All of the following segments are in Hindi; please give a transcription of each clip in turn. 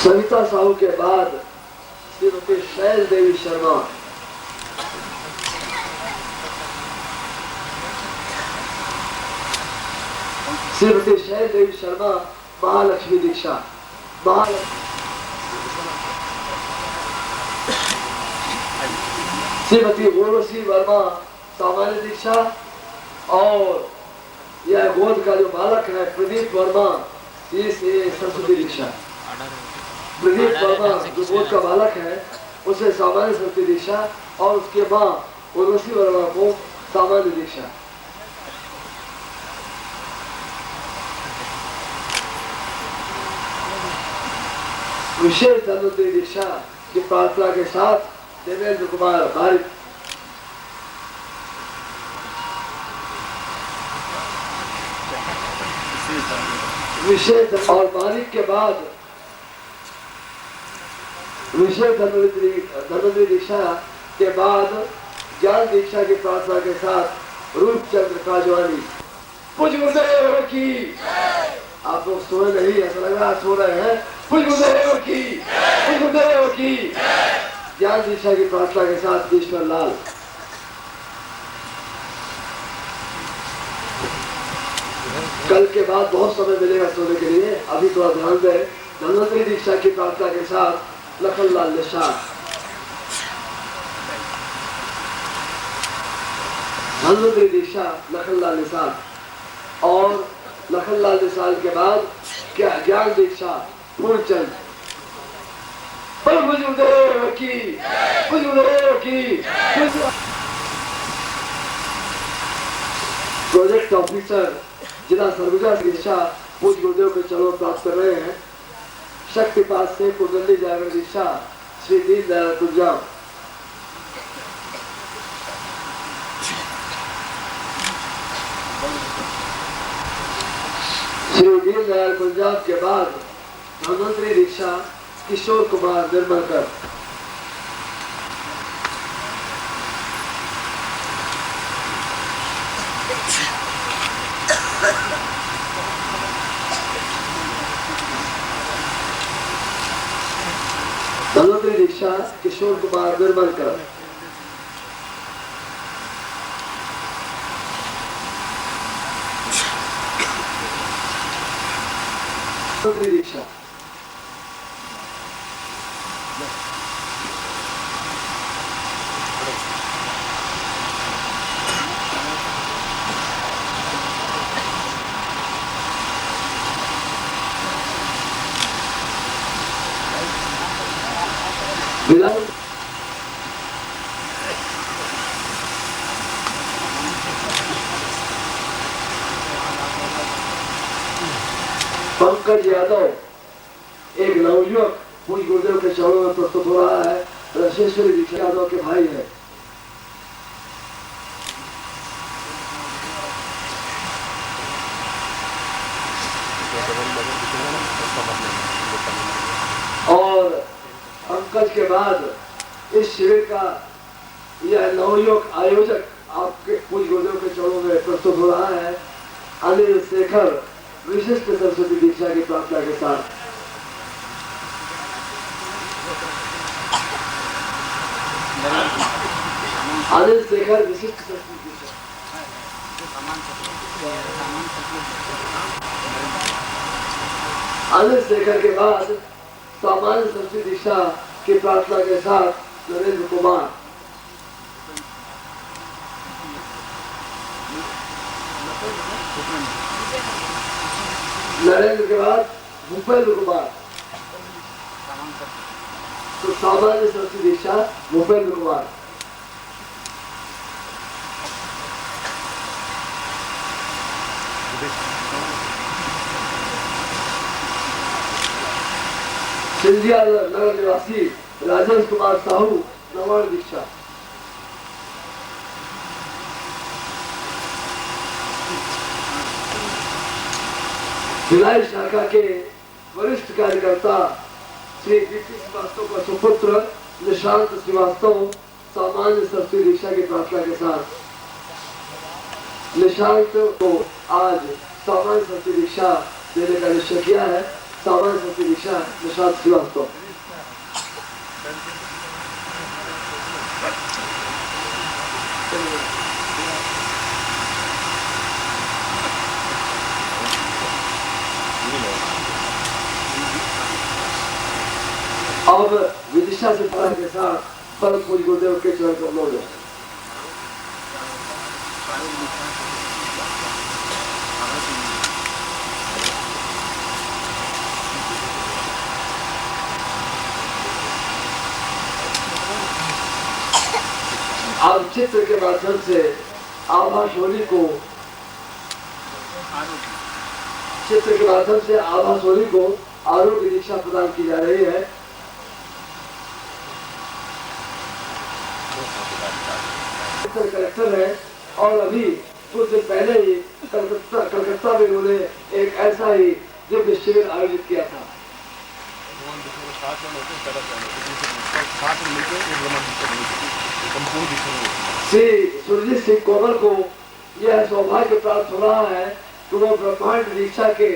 सविता साहू के बाद श्रीमती शैल देवी शर्मा, श्रीमती शैल देवी शर्मा महालक्ष्मी दीक्षा, श्रीमती उर्वशी वर्मा सामान्य दीक्षा, और यह गोद का जो बालक है प्रदीप वर्मा, ये सरस्वती दीक्षा। प्रदीप वर्मा जो गोद का बालक है उसे सामान्य सरस्वती दीक्षा, और उसके माँ उर्वशी वर्मा को सामान्य दीक्षा। विशेष धन्वंतरी दीक्षा की प्रार्थना के साथ देवेंद्र कुमार भारत। विशेष और मालिक के बाद विशेष धन्वंतरी दीक्षा के बाद ज्ञान दीक्षा की प्रार्थना के साथ रूपचंद्र काजवानी। कुछ गुरुदेव की, आप लोग सोए नहीं, ऐसा लग रहा सो रहे हैं। कुछ गुरुदेव की, कुछ गुरुदेव की। ज्ञान दीक्षा की प्रार्थना के साथ ईश्वर लाल। कल के बाद बहुत समय मिलेगा सोने के लिए, अभी थोड़ा ध्यान दें। धन्वंतरी दीक्षा की प्रार्थना के साथ लखनलाल निषाद। धन्वंतरी दीक्षा लखनलाल निषाद, और लखनलाल निषाद के बाद क्या ज्ञान दीक्षा पूर्णचंद। गुरुदेव की, गुरुदेव की। प्रोजेक्ट ऑफिसर जिला सरगुजा दीक्षा पूज्य गुरुदेव के चरणों प्राप्त कर रहे हैं। शक्तिपात से कुंडली जागरण दीक्षा श्री दीनदयाल कुंजाम। श्री दीनदयाल कुंजाम के बाद धन्वंतरी दीक्षा किशोर कुमार निर्मलकर। धन्वंतरी दीक्षा किशोर कुमार निर्मलकर। धन्वंतरी दीक्षा पंकज यादव एक नवयुवक पूज्य गुरुदेव के चरणों में प्रस्तुत हो रहा है। रशेश्वरी दीक्षा यादव के भाई है। और पंकज के बाद इस शिविर का यह नवयुवक आयोजक आपके पूज्य गुरुदेव के चरणों में प्रस्तुत हो रहा है। अनिल शेखर विशिष्ट सरस्वती दीक्षा की प्रार्थना के साथ। अनिल शेखर विशिष्ट सरस्वती दीक्षा। अनिल शेखर के बाद सामान्य सरस्वती दीक्षा की प्रार्थना के साथ नरेंद्र कुमार। नरेंद्र के बाद भूपेंद्र कुमार। तो सामान्य सरस्वती दीक्षा भूपेंद्र कुमार। सिंधिया नगर निवासी राजेश कुमार साहू नवर्ण दीक्षा। भिलाई शाखा के वरिष्ठ कार्यकर्ता श्री बीपी श्रीवास्तव का सुपुत्र निशांत श्रीवास्तव सामान्य सरस्वती दीक्षा की प्रार्थना के साथ। निशांत को आज सामान्य सरस्वती दीक्षा देने का निश्चय किया है। सामान्य संस्कृत दीक्षा निशांत श्रीवास्तव। अब विदिशा से पढ़ा के साथ परम पूज्य गुरुदेव के चरण कमलों में आप चित्र के माध्यम से आभास होली को आरोग्य दीक्षा प्रदान की जा रही है। कलेक्टर है और अभी कुछ दिन पहले ही कलकत्ता में उन्होंने एक ऐसा ही दिव्य शिविर आयोजित किया था। श्री सुरजीत सिंह कोमल को यह सौभाग्य प्राप्त हो रहा है कि वो ब्रह्मांड दीक्षा के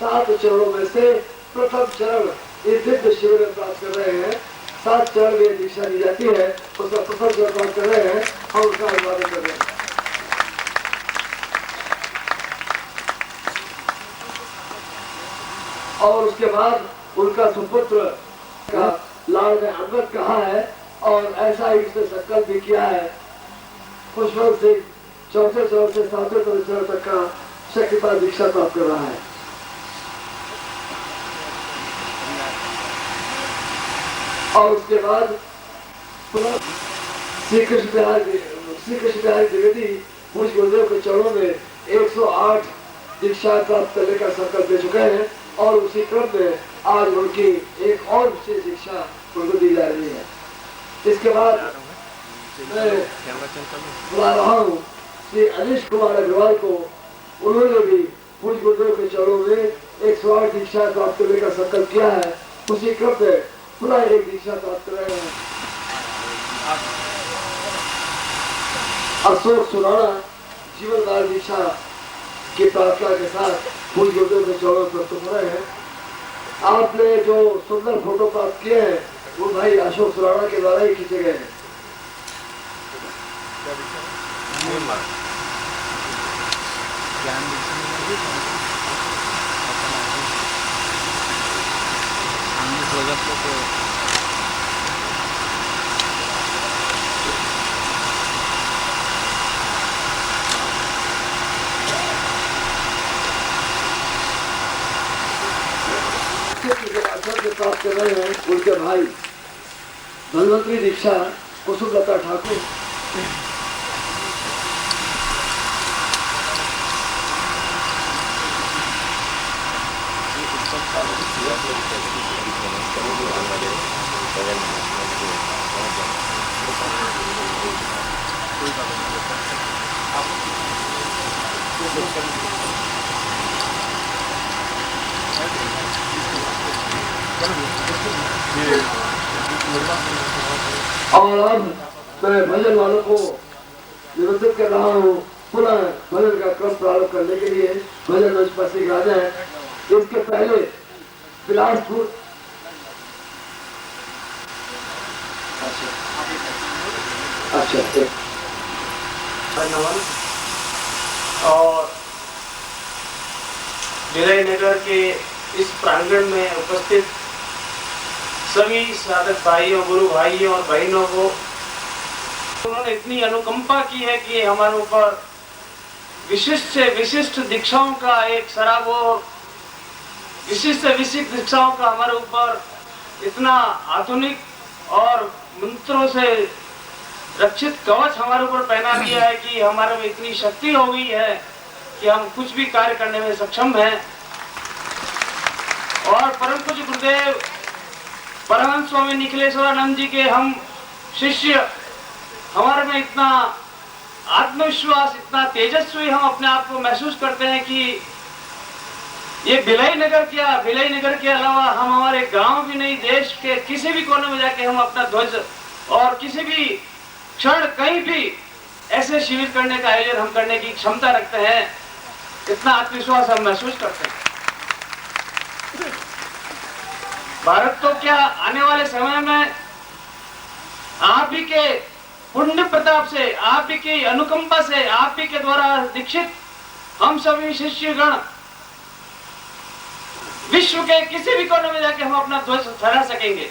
7 चरणों में से प्रथम चरण इस दिव्य शिविर में प्राप्त कर रहे हैं। 7 चरण में दीक्षा दी जाती है, उसका प्रथम चरण प्राप्त कर रहे हैं और उसका अभिवादन कर रहे हैं। और उसके बाद उनका सुपुत्र का लाल ने अंगद कहा है और ऐसा ही उसने संकल्प भी किया है। खुशवंत सिंह 4थे चरण से 7वें चरण तक का शक्तिपात दीक्षा प्राप्त कर रहा है। और उसके बाद श्री कृष्ण बिहारी द्विवेदी पूज्य गुरुदेव के चरणों में 108 दीक्षा प्राप्त करने का संकल्प ले चुके हैं और उसी क्रम में आज उनकी एक और विशेष दीक्षा उनको दी जा रही है। इसके बाद मैं बुला रहा हूँ श्री अनिश कुमार अग्रवाल को। उन्होंने भी पूज्य गुरुदेव के चरणों में 108 दीक्षा प्राप्त करने का संकल्प किया है। उसी क्रम में पुनः एक दीक्षा प्राप्त कर रहे हैं। अशोक सुराणा जीवन काल दीक्षा की प्रार्थना के साथ पूज्य गुरुदेव के चरणों में प्रस्तुत हो रहे हैं। आपने जो सुंदर फोटो प्राप्त किए हैं वो भाई अशोक सुराणा के द्वारा ही खींचे गए हैं। प्राप्त कर रहे हैं उनके भाई धनवंतरी दीक्षा कुसुमलता ठाकुर। और अब मैं भजन वालों को निमंत्रित कर रहा हूँ पुनः भजन का क्रम प्रारंभ करने के लिए। भजन मंच पर श्री राजा है। इसके पहले बिलासपुर और विलय नगर के इस प्रांगण में उपस्थित सभी साधक भाइयों, गुरु भाइयों और बहनों को उन्होंने इतनी अनुकंपा की है कि हमारे ऊपर विशिष्ट से विशिष्ट दीक्षाओं का एक सराबोर, विशिष्ट से विशिष्ट दीक्षाओं का हमारे ऊपर इतना आधुनिक और मंत्रों से रक्षित कवच हमारे ऊपर पहना दिया है कि हमारे में इतनी शक्ति हो गई है कि हम कुछ भी कार्य करने में सक्षम हैं। और परम पूज्य गुरुदेव परमहंस स्वामी निखिलेश्वरानंद जी के हम शिष्य, हमारे में इतना आत्मविश्वास, इतना तेजस्वी हम अपने आप को महसूस करते हैं कि ये भिलाई नगर के अलावा हम हमारे गांव भी नहीं, देश के किसी भी कोने में जाके हम अपना ध्वज और किसी भी क्षण कहीं भी ऐसे शिविर करने का आयोजन हम करने की क्षमता रखते हैं। इतना आत्मविश्वास हम महसूस करते हैं। भारत तो क्या आने वाले समय में आप ही के पुण्य प्रताप से, आप ही की अनुकंपा से, आप ही के द्वारा दीक्षित हम सभी शिष्यगण विश्व के किसी भी कोने में जाके हम अपना ध्वज फहरा सकेंगे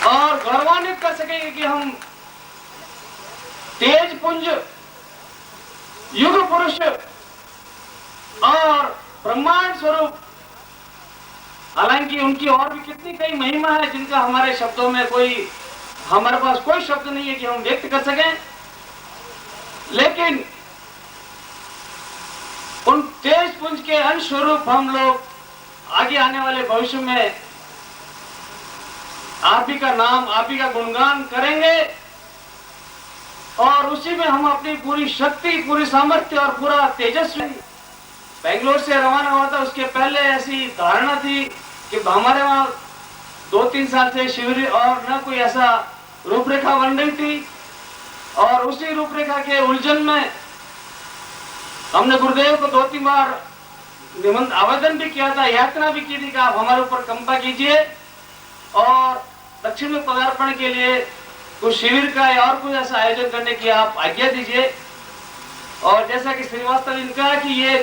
और गौरवान्वित कर सकेंगे कि हम तेज पुंज, युग पुरुष और ब्रह्मांड स्वरूप, हालांकि उनकी और भी कितनी कई महिमा है जिनका हमारे शब्दों में हमारे पास कोई शब्द नहीं है कि हम व्यक्त कर सकें, लेकिन उन तेज पुंज के अंश स्वरूप हम लोग आगे आने वाले भविष्य में आप ही का नाम, आप ही का गुणगान करेंगे और उसी में हम अपनी पूरी शक्ति, पूरी सामर्थ्य और पूरा तेजस्वी। बेंगलोर से रवाना हुआ था, उसके पहले ऐसी धारणा थी कि हमारे वहां 2-3 साल से शिविर और न कोई ऐसा रूपरेखा बन रही थी और उसी रूपरेखा के उलझन में हमने गुरुदेव को 2-3 बार आवेदन भी किया था, यातना भी की थी कि आप हमारे ऊपर कृपा कीजिए और दक्षिण में पदार्पण के लिए कुछ शिविर का या और कुछ ऐसा आयोजन करने की आप आज्ञा दीजिए। और जैसा कि श्रीवास्तव ने कहा कि ये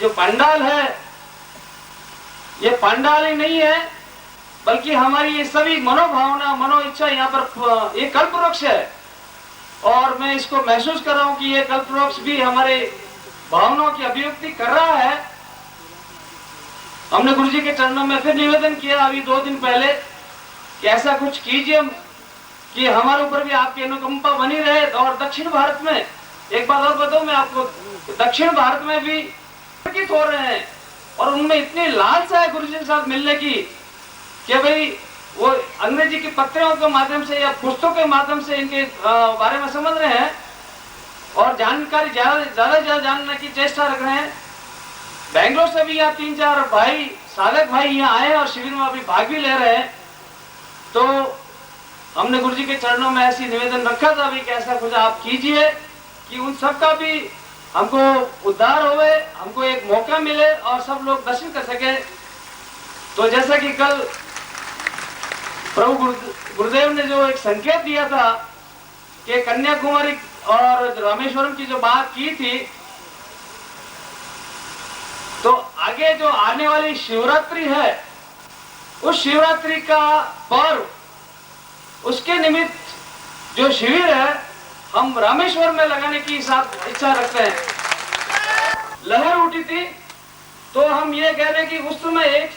जो पंडाल है, ये पंडाल ही नहीं है बल्कि हमारी ये सभी मनोभावना, मनो इच्छा यहाँ पर ये कल्प वृक्ष है और मैं इसको महसूस कर रहा हूँ कि ये कल्प वृक्ष भी हमारे भावनाओं की अभिव्यक्ति कर रहा है। हमने गुरुजी के चरणों में फिर निवेदन किया अभी 2 दिन पहले कि ऐसा कुछ कीजिए कि हमारे ऊपर भी आपकी अनुकंपा बनी रहे। और दक्षिण भारत में एक बात और बताऊं मैं आपको, दक्षिण भारत में भी हो रहे हैं और उनमें इतनी लालसा है गुरुजी के साथ मिलने की कि भाई वो अंग्रेजी की पत्रियों के माध्यम से या पुस्तकों के माध्यम से इनके बारे में समझ रहे हैं और जानकारी ज्यादा जानने की चेष्टा रख रहे हैं। बेंगलोर से भी यहाँ 3-4 भाई, साधक भाई यहाँ आए और शिविर में अभी भाग भी ले रहे हैं। तो हमने गुरुजी के चरणों में ऐसी निवेदन रखा था भी कि ऐसा कुछ आप कीजिए कि उन सब का भी हमको उद्धार होवे, हमको एक मौका मिले और सब लोग दर्शन कर सके। तो जैसा कि कल प्रभु गुरुदेव ने जो एक संकेत दिया था कि कन्याकुमारी और रामेश्वरम की जो बात की थी, तो आगे जो आने वाली शिवरात्रि है, उस शिवरात्रि का पर्व, उसके निमित्त जो शिविर है हम रामेश्वर में लगाने की इच्छा रखते हैं। लहर उठी थी तो हम ये कह रहे हैं कि उस समय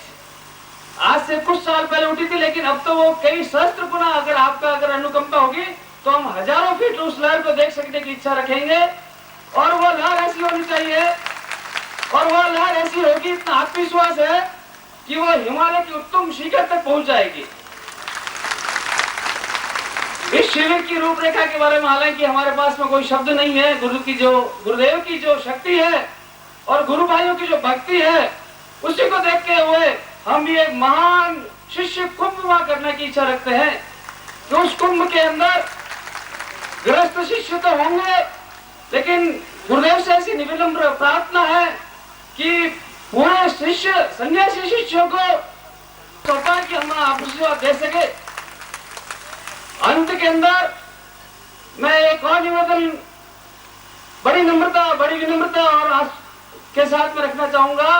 आज से कुछ साल पहले उठी थी, लेकिन अब तो वो कई सहस्त्र गुना अगर अनुकंपा होगी तो हम हजारों फीट उस लहर को देख सकने की इच्छा रखेंगे। और वो लहर ऐसी होनी चाहिए और वो लहर ऐसी होगी, इतना आत्मविश्वास है कि वो हिमालय की उत्तम शिखर तक पहुंच जाएगी। इस शिविर की रूपरेखा के बारे में हालांकि हमारे पास में कोई शब्द नहीं है। गुरुदेव की जो शक्ति है और गुरु भाइयों की जो भक्ति है, उसी को देखते हुए हम ये महान शिष्य कुंभ करने की इच्छा रखते हैं कि उस कुंभ के अंदर गृहस्थ शिष्य तो होंगे, लेकिन गुरुदेव से ऐसी निविनम्र प्रार्थना है कि पूरे शिष्य, सन्यासी शिष्यों को सौंपा कि हम आशीर्वाद दे सके। अंत के अंदर मैं एक और निवेदन बड़ी विनम्रता और के साथ में रखना चाहूंगा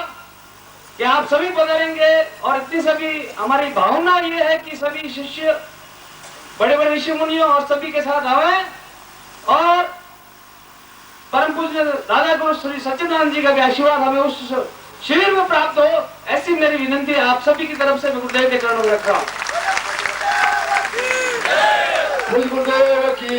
कि आप सभी पधारेंगे और इतनी सभी हमारी भावना ये है कि सभी शिष्य, बड़े बड़े ऋषि मुनियों और सभी के साथ आवे और परम पूज्य दादा गुरु श्री सच्चिदानंद जी का भी आशीर्वाद हमें उस शिविर में प्राप्त हो, ऐसी मेरी विनंती है आप सभी की तरफ से गुरुदेव के चरणों में रख रहा हूँ। गुरुदेव की